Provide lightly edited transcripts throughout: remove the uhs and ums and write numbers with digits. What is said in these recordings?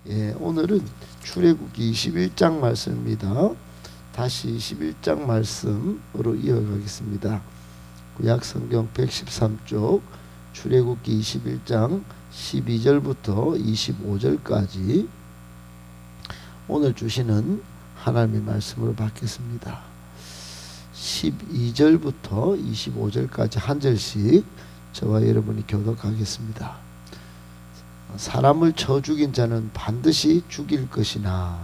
오늘은 출애굽기 21장 말씀입니다. 다시 21장 말씀으로 이어가겠습니다. 구약성경 113쪽 출애굽기 21장 12절부터 25절까지 오늘 주시는 하나님의 말씀으로 받겠습니다. 12절부터 25절까지 한 절씩 저와 여러분이 교독하겠습니다. 사람을 쳐 죽인 자는 반드시 죽일 것이나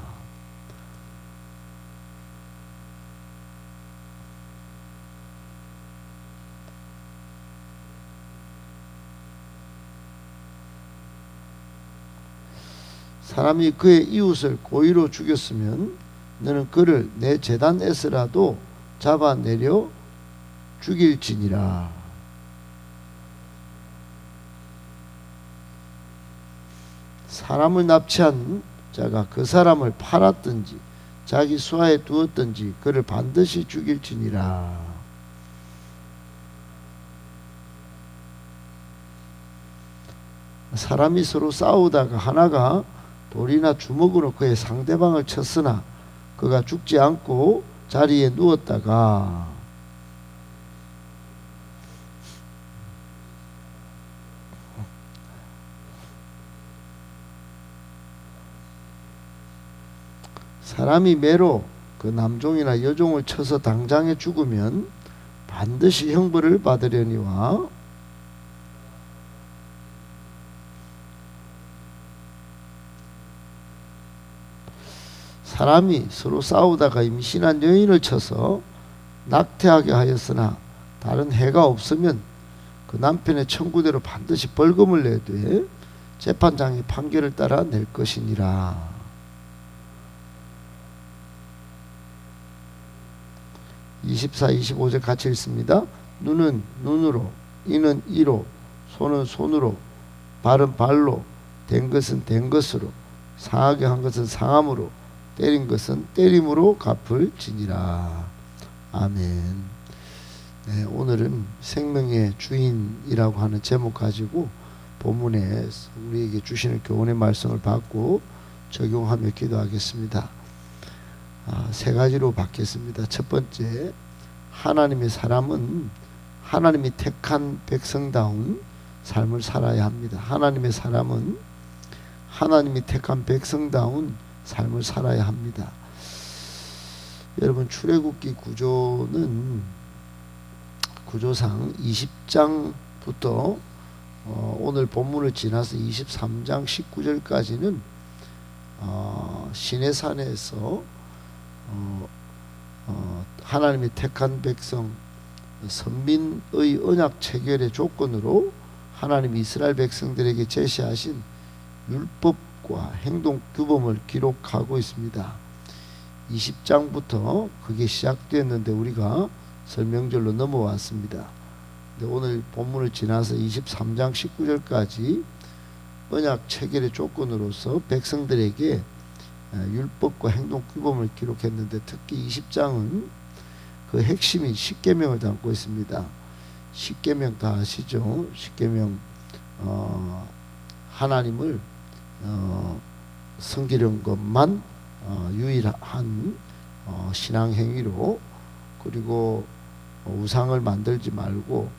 사람이 그의 이웃을 고의로 죽였으면 너는 그를 내 제단에서라도 잡아내려 죽일지니라. 사람을 납치한 자가 그 사람을 팔았든지 자기 수하에 두었든지 그를 반드시 죽일지니라. 사람이 서로 싸우다가 하나가 돌이나 주먹으로 그의 상대방을 쳤으나 그가 죽지 않고 자리에 누웠다가 사람이 매로 그 남종이나 여종을 쳐서 당장에 죽으면 반드시 형벌을 받으려니와 사람이 서로 싸우다가 임신한 여인을 쳐서 낙태하게 하였으나 다른 해가 없으면 그 남편의 청구대로 반드시 벌금을 내되 재판장의 판결을 따라 낼 것이니라. 24, 25절 같이 읽습니다. 눈은 눈으로, 이는 이로, 손은 손으로, 발은 발로, 된 것은 된 것으로, 상하게 한 것은 상함으로, 때린 것은 때림으로 갚을지니라. 아멘. 네, 오늘은 생명의 주인이라고 하는 제목 가지고 본문에 우리에게 주시는 교훈의 말씀을 받고 적용하며 기도하겠습니다. 세 가지로 받겠습니다. 첫 번째, 하나님의 사람은 하나님이 택한 백성다운 삶을 살아야 합니다. 하나님의 사람은 하나님이 택한 백성다운 삶을 살아야 합니다. 여러분, 출애굽기 구조상 20장부터 오늘 본문을 지나서 23장 19절까지는 시내산에서 하나님이 택한 백성 선민의 언약 체결의 조건으로 하나님이 이스라엘 백성들에게 제시하신 율법과 행동 규범을 기록하고 있습니다. 20장부터 그게 시작되었는데 우리가 설명절로 넘어왔습니다. 근데 오늘 본문을 지나서 23장 19절까지 언약 체결의 조건으로서 백성들에게 율법과 행동 규범을 기록했는데 특히 20장은 그 핵심인 십계명을 담고 있습니다. 십계명 다 아시죠? 십계명 하나님을 섬기는 것만 유일한 신앙 행위로, 그리고 우상을 만들지 말고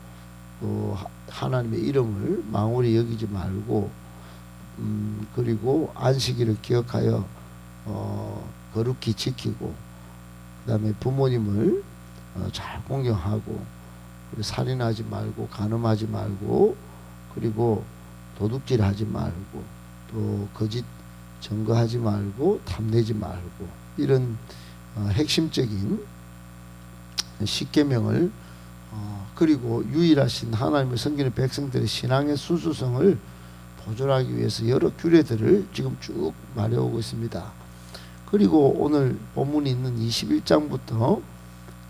또 하나님의 이름을 망홀히 여기지 말고 그리고 안식일을 기억하여 거룩히 지키고, 그 다음에 부모님을 잘 공경하고, 그리고 살인하지 말고 간음하지 말고, 그리고 도둑질하지 말고, 또 거짓 증거하지 말고 탐내지 말고, 이런 핵심적인 십계명을 그리고 유일하신 하나님을 섬기는 백성들의 신앙의 순수성을 보존하기 위해서 여러 규례들을 지금 쭉 말해오고 있습니다. 그리고 오늘 본문이 있는 21장부터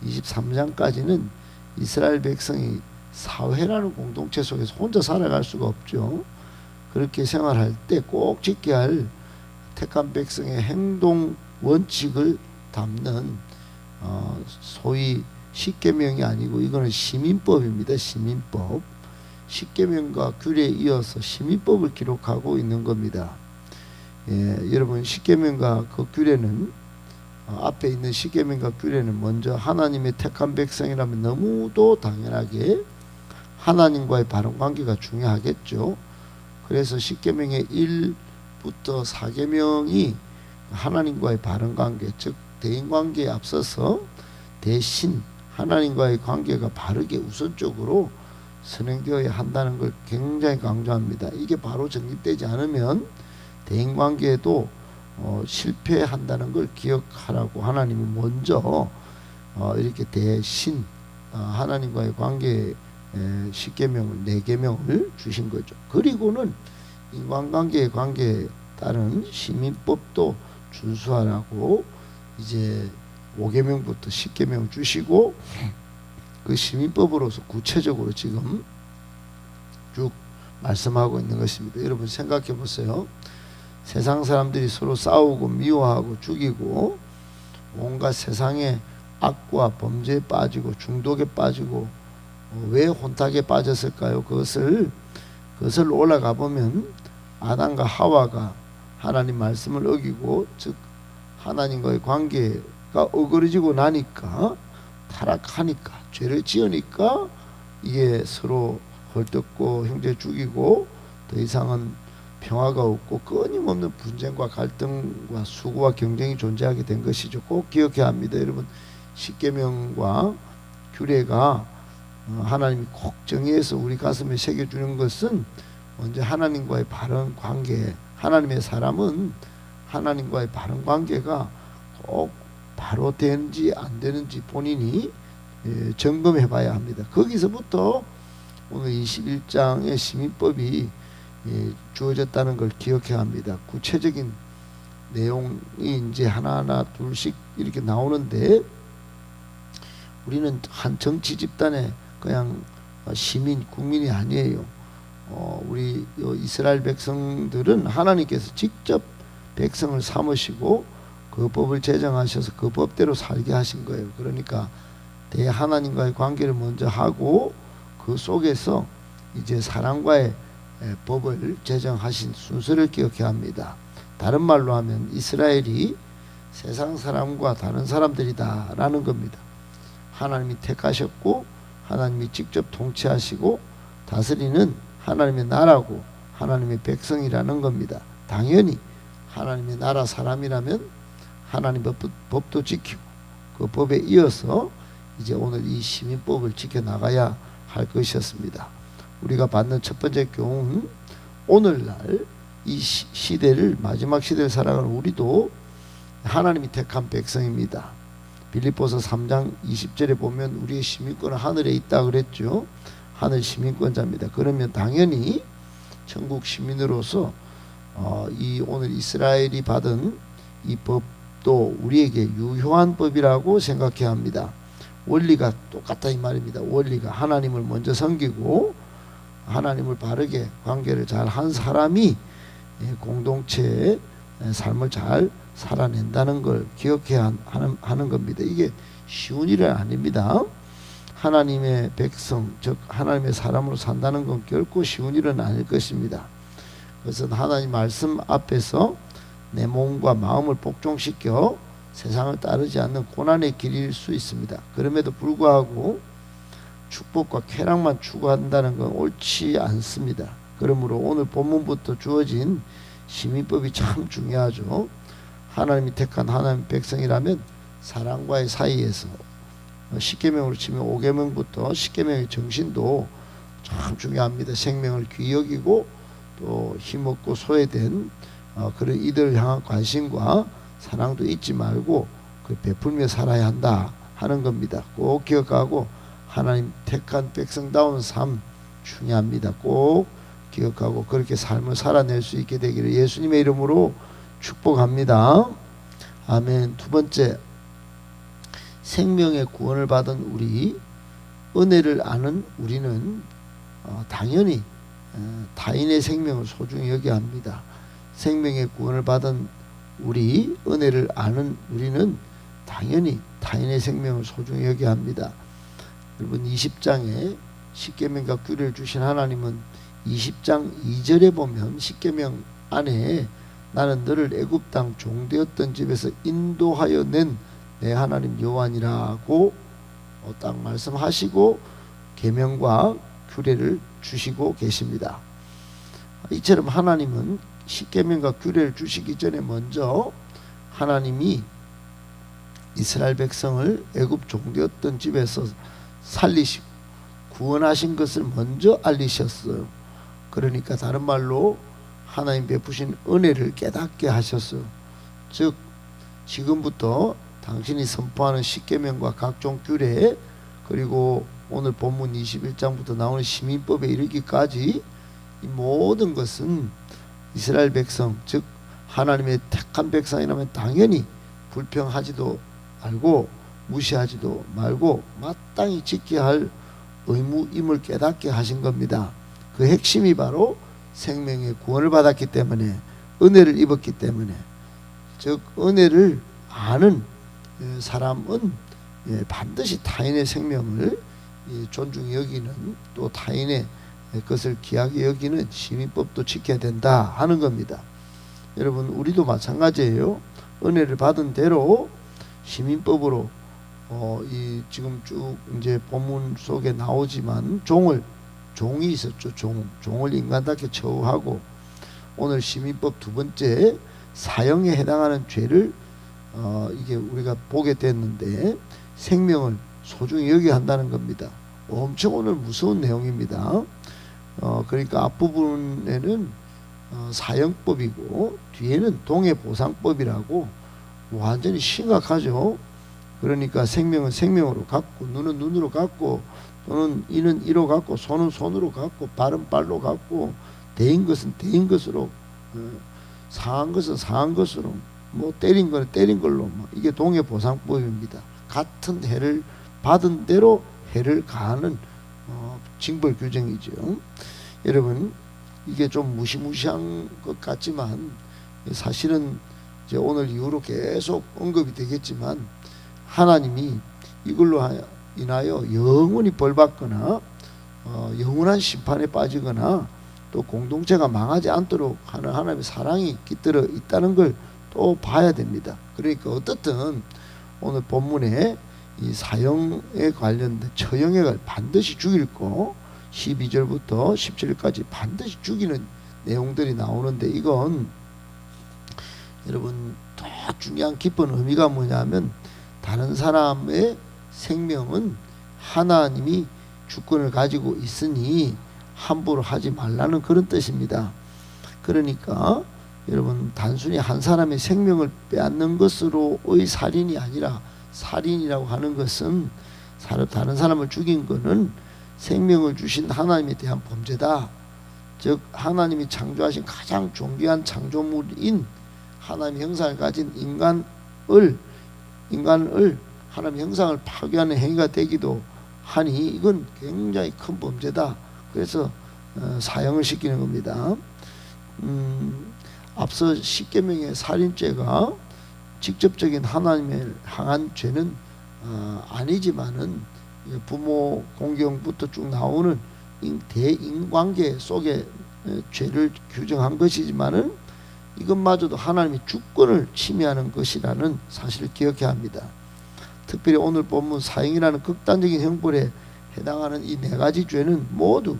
23장까지는 이스라엘 백성이 사회라는 공동체 속에서 혼자 살아갈 수가 없죠. 그렇게 생활할 때 꼭 지켜야 할 택한 백성의 행동 원칙을 담는 소위 십계명이 아니고 이거는 시민법입니다. 시민법. 십계명과 규례에 이어서 시민법을 기록하고 있는 겁니다. 여러분 십계명과 그 규례는 앞에 있는 십계명과 규례는 먼저 하나님의 택한 백성이라면 너무도 당연하게 하나님과의 바른 관계가 중요하겠죠. 그래서 십계명의 1부터 4계명이 하나님과의 바른 관계, 즉 대인 관계에 앞서서 대신 하나님과의 관계가 바르게 우선적으로 선행되어야 한다는 걸 굉장히 강조합니다. 이게 바로 정립되지 않으면 대인 관계에도 실패한다는 걸 기억하라고 하나님이 먼저 이렇게 대신 하나님과의 관계 10계명을 4계명을 주신 거죠. 그리고는 인간관계의 관계에 따른 시민법도 준수하라고 이제 5계명부터 10계명을 주시고 그 시민법으로서 구체적으로 지금 쭉 말씀하고 있는 것입니다. 여러분 생각해 보세요. 세상 사람들이 서로 싸우고 미워하고 죽이고 온갖 세상의 악과 범죄에 빠지고 중독에 빠지고 왜 혼탁에 빠졌을까요? 그것을 올라가 보면 아담과 하와가 하나님 말씀을 어기고, 즉 하나님과의 관계가 어그러지고 나니까, 타락하니까, 죄를 지으니까 이게 서로 헐뜯고 형제 죽이고 더 이상은 평화가 없고 끊임없는 분쟁과 갈등과 수고와 경쟁이 존재하게 된 것이죠. 꼭 기억해야 합니다. 여러분, 십계명과 규례가 하나님이 꼭 정의해서 우리 가슴에 새겨주는 것은 먼저 하나님과의 바른 관계, 하나님의 사람은 하나님과의 바른 관계가 꼭 바로 되는지 안 되는지 본인이 점검해 봐야 합니다. 거기서부터 오늘 21장의 시민법이 주어졌다는 걸 기억해야 합니다. 구체적인 내용이 이제 하나하나 둘씩 이렇게 나오는데, 우리는 한 정치 집단의 그냥 시민, 국민이 아니에요. 우리 이스라엘 백성들은 하나님께서 직접 백성을 삼으시고 그 법을 제정하셔서 그 법대로 살게 하신 거예요. 그러니까 대하나님과의 관계를 먼저 하고 그 속에서 이제 사랑과의 법을 제정하신 순서를 기억해야 합니다. 다른 말로 하면 이스라엘이 세상 사람과 다른 사람들이다 라는 겁니다. 하나님이 택하셨고 하나님이 직접 통치하시고 다스리는 하나님의 나라고 하나님의 백성이라는 겁니다. 당연히 하나님의 나라 사람이라면 하나님 법도 지키고 그 법에 이어서 이제 오늘 이 시민법을 지켜나가야 할 것이었습니다. 우리가 받는 첫 번째 교훈은 오늘날 이 시대를, 마지막 시대를 살아가는 우리도 하나님이 택한 백성입니다. 빌립보서 3장 20절에 보면 우리의 시민권은 하늘에 있다 그랬죠. 하늘 시민권자입니다. 그러면 당연히 천국 시민으로서 이 오늘 이스라엘이 받은 이 법도 우리에게 유효한 법이라고 생각해야 합니다. 원리가 똑같다 이 말입니다. 원리가 하나님을 먼저 섬기고 하나님을 바르게 관계를 잘 한 사람이 공동체의 삶을 잘 살아낸다는 걸 기억해야 하는 겁니다. 이게 쉬운 일은 아닙니다. 하나님의 백성, 즉 하나님의 사람으로 산다는 건 결코 쉬운 일은 아닐 것입니다. 그것은 하나님 말씀 앞에서 내 몸과 마음을 복종시켜 세상을 따르지 않는 고난의 길일 수 있습니다. 그럼에도 불구하고 축복과 쾌락만 추구한다는 건 옳지 않습니다. 그러므로 오늘 본문부터 주어진 시민법이 참 중요하죠. 하나님이 택한 하나님 백성이라면 사람과의 사이에서 10계명으로 치면 5계명부터 10계명의 정신도 참 중요합니다. 생명을 귀히 여기고 또 힘없고 소외된 그런 이들을 향한 관심과 사랑도 잊지 말고 그 베풀며 살아야 한다 하는 겁니다. 꼭 기억하고 하나님 택한 백성다운 삶 중요합니다. 꼭 기억하고 그렇게 삶을 살아낼 수 있게 되기를 예수님의 이름으로 축복합니다. 아멘. 두 번째, 생명의 구원을 받은 우리, 은혜를 아는 우리는 당연히 타인의 생명을 소중히 여겨야 합니다. 생명의 구원을 받은 우리, 은혜를 아는 우리는 당연히 타인의 생명을 소중히 여겨야 합니다. 여러분 20장에 십계명과 규례를 주신 하나님은 20장 2절에 보면 십계명 안에 나는 너를 애굽 땅 종되었던 집에서 인도하여 낸 내 하나님 여호와니라고 딱 말씀하시고 계명과 규례를 주시고 계십니다. 이처럼 하나님은 십계명과 규례를 주시기 전에 먼저 하나님이 이스라엘 백성을 애굽 종되었던 집에서 살리시고 구원하신 것을 먼저 알리셨어요. 그러니까 다른 말로 하나님 베푸신 은혜를 깨닫게 하셨어요. 즉 지금부터 당신이 선포하는 십계명과 각종 규례, 그리고 오늘 본문 21장부터 나오는 시민법에 이르기까지 이 모든 것은 이스라엘 백성, 즉 하나님의 택한 백성이라면 당연히 불평하지도 말고 무시하지도 말고 마땅히 지켜야 할 의무임을 깨닫게 하신 겁니다. 그 핵심이 바로 생명의 구원을 받았기 때문에, 은혜를 입었기 때문에, 즉 은혜를 아는 사람은 반드시 타인의 생명을 존중히 여기는, 또 타인의 것을 귀하게 여기는 시민법도 지켜야 된다 하는 겁니다. 여러분, 우리도 마찬가지예요. 은혜를 받은 대로 시민법으로 이 지금 쭉 이제 본문 속에 나오지만 종이 있었죠. 종을 인간답게 처우하고, 오늘 시민법 두 번째 사형에 해당하는 죄를 이게 우리가 보게 됐는데, 생명을 소중히 여겨야 한다는 겁니다. 엄청 오늘 무서운 내용입니다. 그러니까 앞부분에는 사형법이고 뒤에는 동해보상법이라고 완전히 심각하죠. 그러니까 생명은 생명으로 갖고, 눈은 눈으로 갖고, 또는 이는 이로 갖고, 손은 손으로 갖고, 발은 발로 갖고, 대인 것은 대인 것으로, 상한 것은 상한 것으로, 뭐 때린 거는 때린 걸로, 이게 동해보상법입니다. 같은 해를 받은 대로 해를 가하는 징벌 규정이죠. 여러분, 이게 좀 무시무시한 것 같지만 사실은 이제 오늘 이후로 계속 언급이 되겠지만, 하나님이 이걸로 인하여 영원히 벌받거나 영원한 심판에 빠지거나 또 공동체가 망하지 않도록 하는 하나님의 사랑이 깃들어 있다는 걸 또 봐야 됩니다. 그러니까 어떻든 오늘 본문에 이 사형에 관련된 처형을 반드시 죽일 거, 12절부터 17절까지 반드시 죽이는 내용들이 나오는데, 이건 여러분 더 중요한 깊은 의미가 뭐냐면, 다른 사람의 생명은 하나님이 주권을 가지고 있으니 함부로 하지 말라는 그런 뜻입니다. 그러니까 여러분, 단순히 한 사람의 생명을 빼앗는 것으로의 살인이 아니라, 살인이라고 하는 것은 다른 사람을 죽인 것은 생명을 주신 하나님에 대한 범죄다. 즉 하나님이 창조하신 가장 존귀한 창조물인 하나님의 형상을 가진 인간을 하나님의 형상을 파괴하는 행위가 되기도 하니 이건 굉장히 큰 범죄다. 그래서 사형을 시키는 겁니다. 앞서 십계명의 살인죄가 직접적인 하나님을 향한 죄는 아니지만은 부모 공경부터 쭉 나오는 대인관계 속에 죄를 규정한 것이지만은 이것마저도 하나님의 주권을 침해하는 것이라는 사실을 기억해야 합니다. 특별히 오늘 본문 사형이라는 극단적인 형벌에 해당하는 이 네 가지 죄는 모두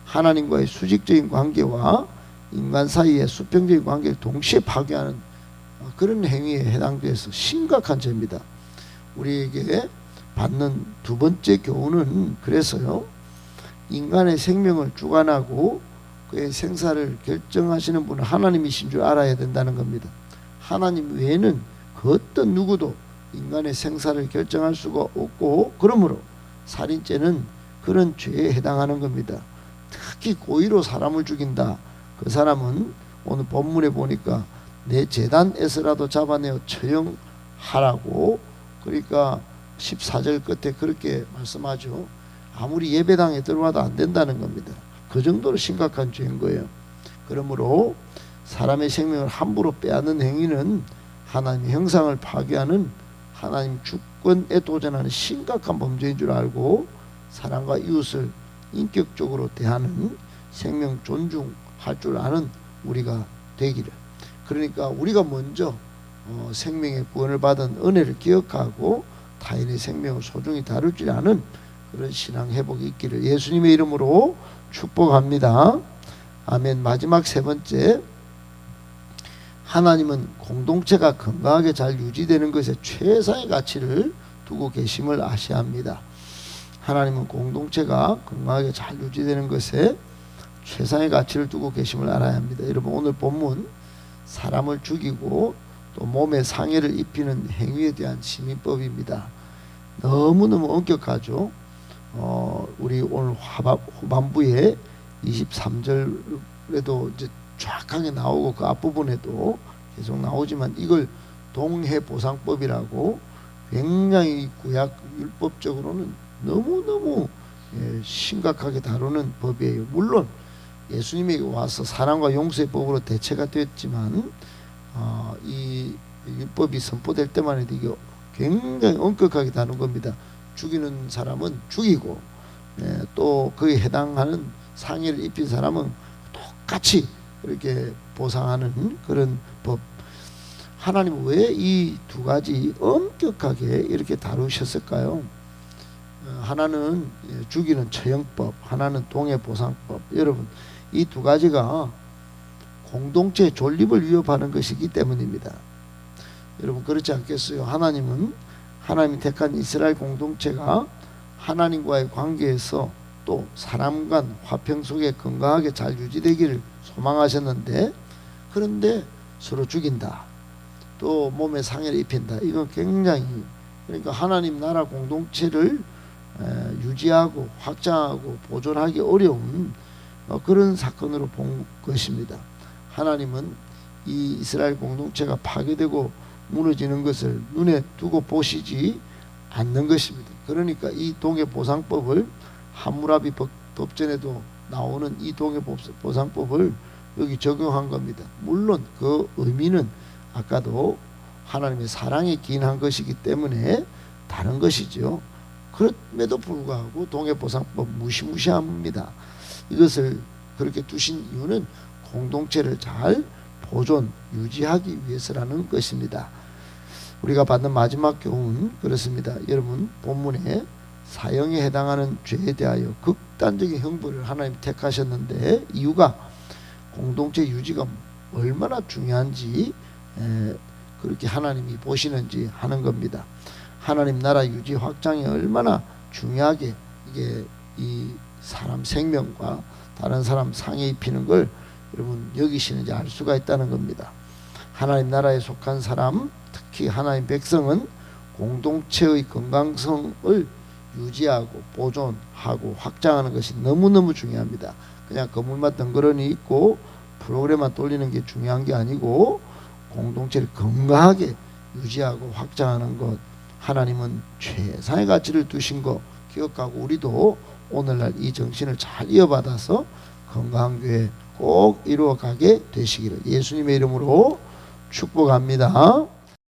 하나님과의 수직적인 관계와 인간 사이의 수평적인 관계를 동시에 파괴하는 그런 행위에 해당돼서 심각한 죄입니다. 우리에게 받는 두 번째 교훈은 그래서요, 인간의 생명을 주관하고 그의 생사를 결정하시는 분은 하나님이신 줄 알아야 된다는 겁니다. 하나님 외에는 그 어떤 누구도 인간의 생사를 결정할 수가 없고, 그러므로 살인죄는 그런 죄에 해당하는 겁니다. 특히 고의로 사람을 죽인다. 그 사람은 오늘 본문에 보니까 내 제단에서라도 잡아내어 처형하라고, 그러니까 14절 끝에 그렇게 말씀하죠. 아무리 예배당에 들어와도 안 된다는 겁니다. 그 정도로 심각한 죄인 거예요. 그러므로 사람의 생명을 함부로 빼앗는 행위는 하나님의 형상을 파괴하는, 하나님 주권에 도전하는 심각한 범죄인 줄 알고 사람과 이웃을 인격적으로 대하는, 생명 존중할 줄 아는 우리가 되기를, 그러니까 우리가 먼저 생명의 구원을 받은 은혜를 기억하고 타인의 생명을 소중히 다룰 줄 아는 그런 신앙 회복이 있기를 예수님의 이름으로 축복합니다. 아멘. 마지막 세 번째, 하나님은 공동체가 건강하게 잘 유지되는 것에 최상의 가치를 두고 계심을 아시합니다. 하나님은 공동체가 건강하게 잘 유지되는 것에 최상의 가치를 두고 계심을 알아야 합니다. 여러분, 오늘 본문 사람을 죽이고 또 몸에 상해를 입히는 행위에 대한 시민법입니다. 너무너무 엄격하죠. 우리 오늘 후반부에 23절에도 이제 정확하게 나오고 그 앞부분에도 계속 나오지만 이걸 동해보상법이라고 굉장히 구약 율법적으로는 너무너무 심각하게 다루는 법이에요. 물론 예수님이 와서 사랑과 용서의 법으로 대체가 됐지만 이 율법이 선포될 때만 해도 이게 굉장히 엄격하게 다룬 겁니다. 죽이는 사람은 죽이고 또 그에 해당하는 상해를 입힌 사람은 똑같이 이렇게 보상하는 그런 법. 하나님은 왜 이 두 가지 엄격하게 이렇게 다루셨을까요? 하나는 죽이는 처형법, 하나는 동해보상법. 여러분, 이 두 가지가 공동체의 존립을 위협하는 것이기 때문입니다. 여러분, 그렇지 않겠어요? 하나님이 택한 이스라엘 공동체가 하나님과의 관계에서 또 사람 간 화평 속에 건강하게 잘 유지되기를 소망하셨는데, 그런데 서로 죽인다, 또 몸에 상해를 입힌다. 이건 굉장히, 그러니까 하나님 나라 공동체를 유지하고 확장하고 보존하기 어려운 그런 사건으로 본 것입니다. 하나님은 이 이스라엘 공동체가 파괴되고 무너지는 것을 눈에 두고 보시지 않는 것입니다. 그러니까 이 동해보상법을 함무라비 법전에도 나오는 이 동해보상법을 여기 적용한 겁니다. 물론 그 의미는 아까도 하나님의 사랑에 기인한 것이기 때문에 다른 것이죠. 그럼에도 불구하고 동해보상법 무시무시합니다. 이것을 그렇게 두신 이유는 공동체를 잘 보존 유지하기 위해서라는 것입니다. 우리가 받는 마지막 교훈 그렇습니다. 여러분, 본문에 사형에 해당하는 죄에 대하여 극단적인 형벌을 하나님 택하셨는데 이유가 공동체 유지가 얼마나 중요한지 그렇게 하나님이 보시는지 하는 겁니다. 하나님 나라 유지 확장이 얼마나 중요하게 이게 이 사람 생명과 다른 사람 상해 입히는 걸 여러분 여기시는지 알 수가 있다는 겁니다. 하나님 나라에 속한 사람, 특히 하나님 백성은 공동체의 건강성을 유지하고 보존하고 확장하는 것이 너무너무 중요합니다. 그냥 건물만 덩그러니 있고 프로그램만 돌리는 게 중요한 게 아니고 공동체를 건강하게 유지하고 확장하는 것, 하나님은 최상의 가치를 두신 거 기억하고 우리도 오늘날 이 정신을 잘 이어받아서 건강한 교회 꼭 이루어가게 되시기를 예수님의 이름으로 축복합니다.